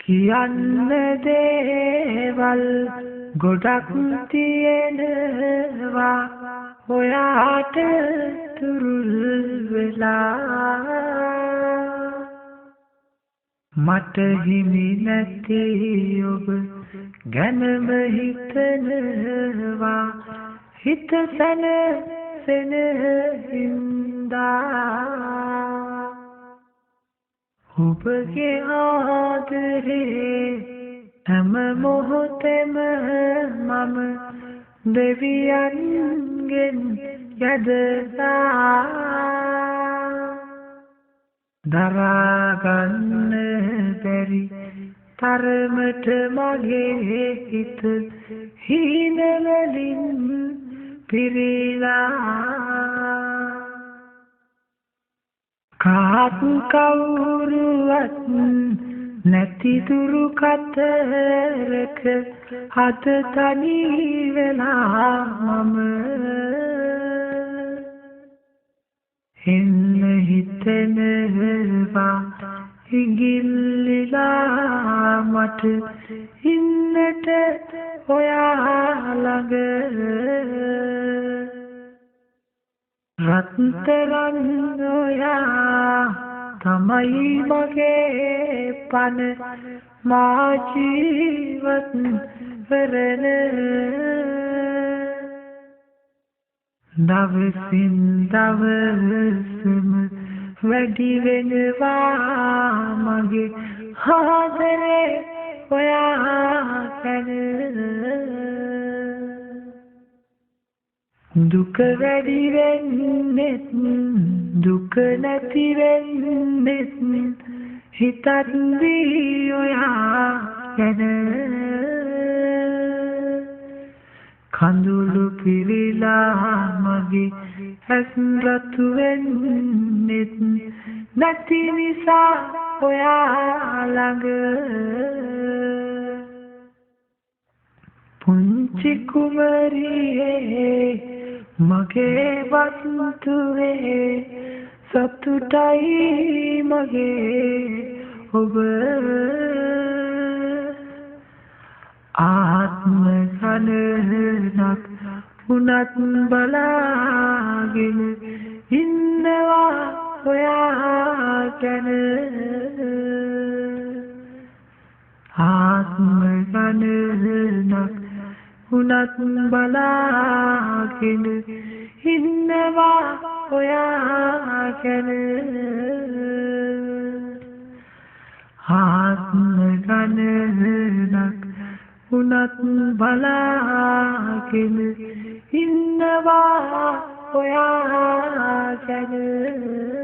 කියන්න දේවල් ගොඩක් තියෙනවා ඔයාට තුරුල් වෙලා මට හිමි නැති ඔබ ගැනම හිතනවා හිත සැනසෙන හින්දා ඔබගේ ආදරේ හැම මොහොතෙම මම දෙවියන්ගෙන් යදලා දරාගන්න බැරි තරමට මගේ හිත හීනවලින් පිරීලා කාත් කවුරුවත් නැති දුරු කතරක අද තනි වෙලා මම එන්න හිතෙනවා ඉගිල්ලිලා මට ඉන්නට ඔයා ළඟ රත්තරන් ඔයා තමයි මගේ පන මා ජීවත් වෙරන දවසින් දවසම වැඩි වෙනවා මගේ ආදරේ ඔයා ගැන දුක වැඩි වෙන්නෙත් දුක නැති වෙන්නෙත් හිතද්දී ඔයා ගැන කඳුළු පිරීලා මගේ ඇස් රතු වෙන්නෙත් නැති නිසා ඔයා ළඟ පුංචි කුමරියේ මගේ වස්තුවේ සතුටයි මගේ ඔබ ආත්ම ගණනක් උනත් බලාගෙන ඉන්නවා ඔයා ගැන ආත්ම ගණනක් උනත් බලාගෙන ඉන්නවා ඔයා ගැන ආත්ම ගණනක් උනත් බලාගෙන ඉන්නවා ඔයා ගැන